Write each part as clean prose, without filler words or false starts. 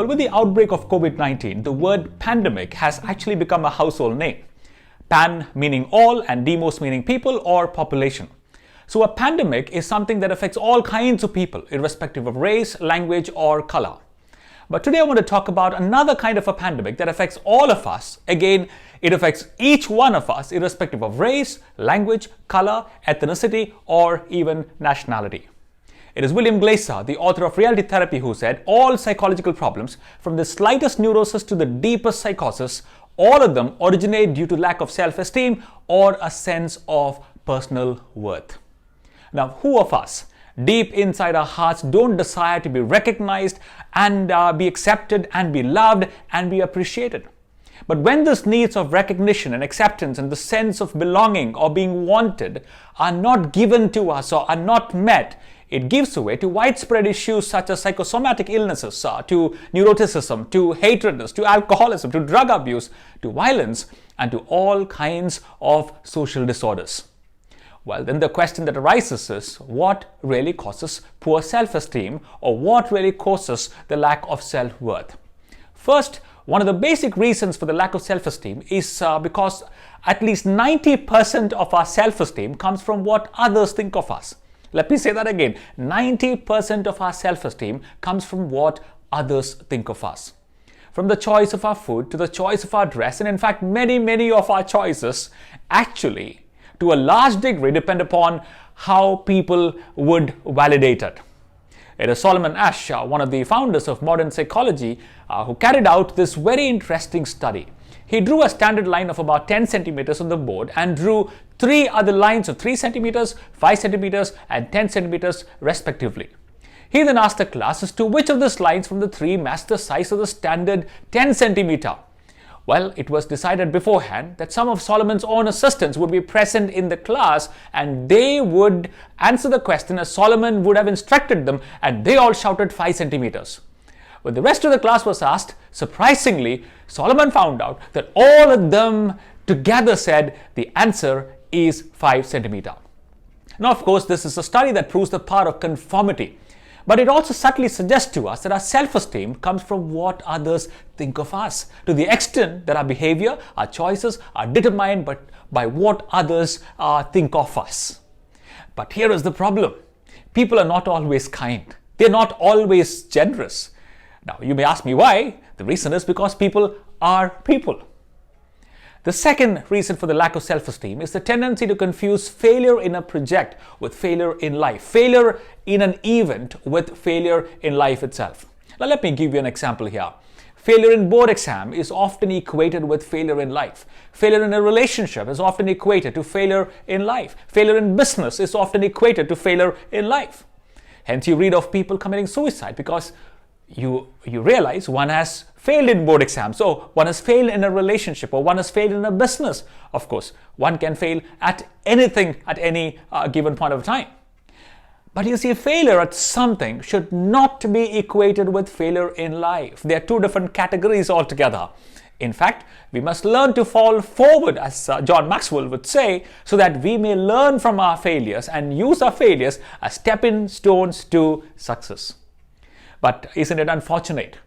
Well, with the outbreak of COVID-19, the word pandemic has actually become a household name. Pan meaning all and demos meaning people or population. So a pandemic is something that affects all kinds of people, irrespective of race, language, or color. But today I want to talk about another kind of a pandemic that affects all of us. Again, it affects each one of us, irrespective of race, language, color, ethnicity, or even nationality. It is William Glaser, the author of Reality Therapy, who said, all psychological problems, from the slightest neurosis to the deepest psychosis, all of them originate due to lack of self-esteem or a sense of personal worth. Now, who of us, deep inside our hearts, don't desire to be recognized and be accepted and be loved and be appreciated? But when these needs of recognition and acceptance and the sense of belonging or being wanted are not given to us or are not met, it gives way to widespread issues such as psychosomatic illnesses, to neuroticism, to hatredness, to alcoholism, to drug abuse, to violence, and to all kinds of social disorders. Well, then the question that arises is, what really causes poor self-esteem, or what really causes the lack of self-worth? First, one of the basic reasons for the lack of self-esteem is because at least 90% of our self-esteem comes from what others think of us. Let me say that again. 90% of our self-esteem comes from what others think of us. From the choice of our food to the choice of our dress, and in fact, many of our choices actually, to a large degree, depend upon how people would validate it. It is Solomon Asch, one of the founders of modern psychology, who carried out this very interesting study. He drew a standard line of about 10 centimeters on the board and drew 3 other lines of 3 centimeters, 5 centimeters, and 10 centimeters respectively. He then asked the class as to which of these lines from the 3 matched the size of the standard 10 centimeter. Well, it was decided beforehand that some of Solomon's own assistants would be present in the class and they would answer the question as Solomon would have instructed them, and they all shouted 5 centimeters. When the rest of the class was asked, surprisingly, Solomon found out that all of them together said the answer is 5 centimeter. Now, of course, this is a study that proves the power of conformity, but it also subtly suggests to us that our self-esteem comes from what others think of us, to the extent that our behavior, our choices are determined by what others think of us. But here is the problem. People are not always kind. They're not always generous. Now, you may ask me why. The reason is because people are people. The second reason for the lack of self-esteem is the tendency to confuse failure in a project with failure in life, failure in an event with failure in life itself. Now, let me give you an example here. Failure in board exam is often equated with failure in life. Failure in a relationship is often equated to failure in life. Failure in business is often equated to failure in life. Hence, you read of people committing suicide because you realize one has failed in board exams, so one has failed in a relationship, or one has failed in a business. Of course, one can fail at anything at any given point of time. But you see, failure at something should not be equated with failure in life. They are 2 different categories altogether. In fact, we must learn to fall forward, as John Maxwell would say, so that we may learn from our failures and use our failures as stepping stones to success. But isn't it unfortunate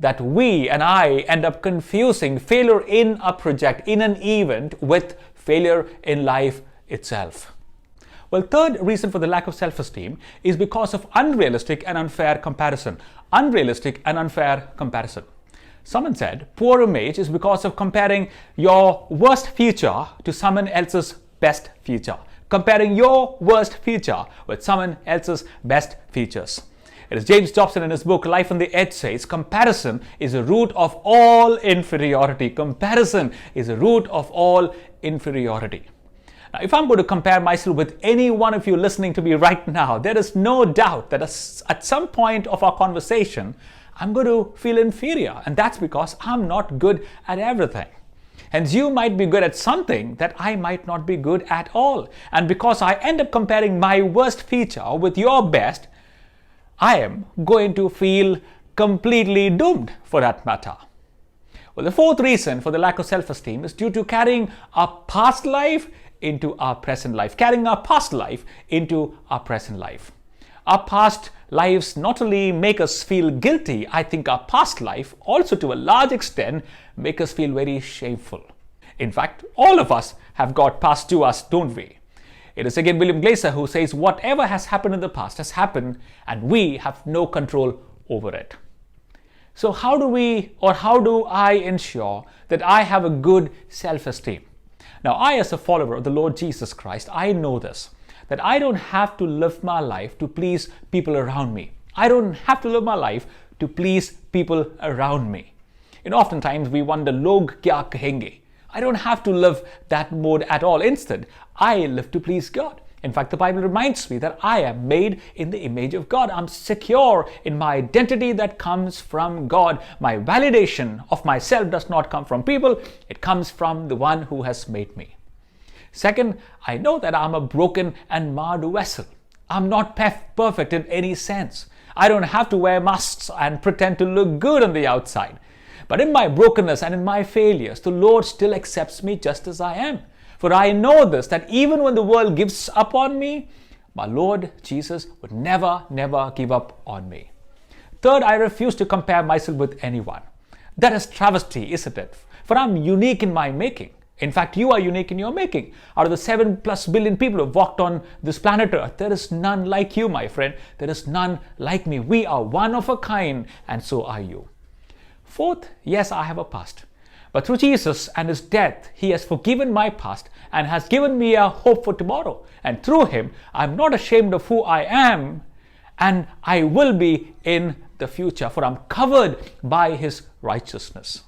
that we and I end up confusing failure in a project, in an event, with failure in life itself? Well, third reason for the lack of self-esteem is because of unrealistic and unfair comparison. Unrealistic and unfair comparison. Someone said poor image is because of comparing your worst future to someone else's best future. Comparing your worst future with someone else's best features. It is James Dobson in his book Life on the Edge says, comparison is the root of all inferiority. Comparison is the root of all inferiority. Now, if I'm going to compare myself with any one of you listening to me right now, there is no doubt that at some point of our conversation, I'm going to feel inferior. And that's because I'm not good at everything. Hence, you might be good at something that I might not be good at all. And because I end up comparing my worst feature with your best, I am going to feel completely doomed for that matter. Well, the fourth reason for the lack of self-esteem is due to carrying our past life into our present life. Carrying our past life into our present life. Our past lives not only make us feel guilty, I think our past life also to a large extent make us feel very shameful. In fact, all of us have got past to us, don't we? It is again William Glaser who says whatever has happened in the past has happened and we have no control over it. So how do I ensure that I have a good self-esteem? Now, I as a follower of the Lord Jesus Christ, I know this, that I don't have to live my life to please people around me. I don't have to live my life to please people around me. Oftentimes we wonder, log kya kahenge? I don't have to live that mode at all. Instead, I live to please God. In fact, the Bible reminds me that I am made in the image of God. I'm secure in my identity that comes from God. My validation of myself does not come from people. It comes from the one who has made me. Second, I know that I'm a broken and marred vessel. I'm not perfect in any sense. I don't have to wear masks and pretend to look good on the outside. But in my brokenness and in my failures, the Lord still accepts me just as I am. For I know this, that even when the world gives up on me, my Lord Jesus would never give up on me. Third, I refuse to compare myself with anyone. That is travesty, isn't it? For I'm unique in my making. In fact, you are unique in your making. Out of the 7+ billion people who have walked on this planet Earth, there is none like you, my friend. There is none like me. We are one of a kind, and so are you. Fourth, yes, I have a past. But through Jesus and his death, he has forgiven my past and has given me a hope for tomorrow. And through him, I'm not ashamed of who I am, and I will be in the future, for I'm covered by his righteousness.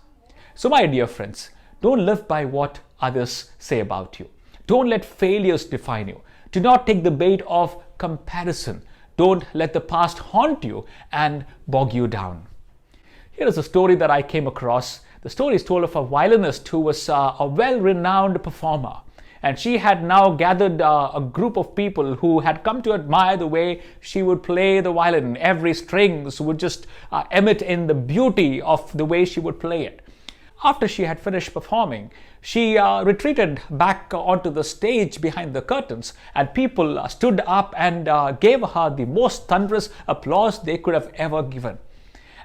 So my dear friends, don't live by what others say about you. Don't let failures define you. Do not take the bait of comparison. Don't let the past haunt you and bog you down. Here is a story that I came across. The story is told of a violinist who was a well-renowned performer. And she had now gathered a group of people who had come to admire the way she would play the violin. Every strings would just emit in the beauty of the way she would play it. After she had finished performing, she retreated back onto the stage behind the curtains, and people stood up and gave her the most thunderous applause they could have ever given.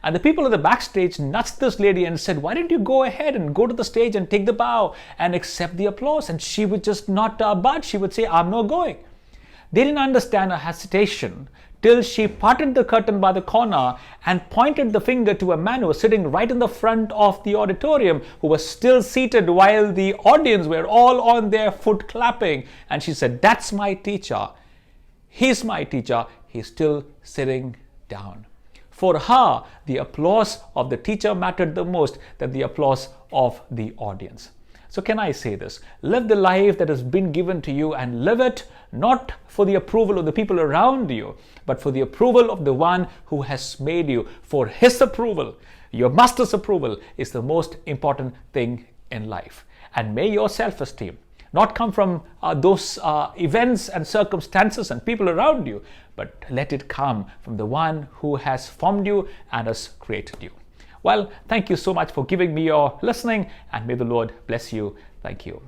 And the people at the backstage nudged this lady and said, why don't you go ahead and go to the stage and take the bow and accept the applause? And she would just not budge. She would say, I'm not going. They didn't understand her hesitation till she parted the curtain by the corner and pointed the finger to a man who was sitting right in the front of the auditorium, who was still seated while the audience were all on their foot clapping. And she said, that's my teacher. He's my teacher. He's still sitting down. For her, the applause of the teacher mattered the most than the applause of the audience. So can I say this? Live the life that has been given to you, and live it not for the approval of the people around you, but for the approval of the one who has made you. For his approval, your master's approval, is the most important thing in life. And may your self-esteem not come from those events and circumstances and people around you, but let it come from the one who has formed you and has created you. Well, thank you so much for giving me your listening, and may the Lord bless you. Thank you.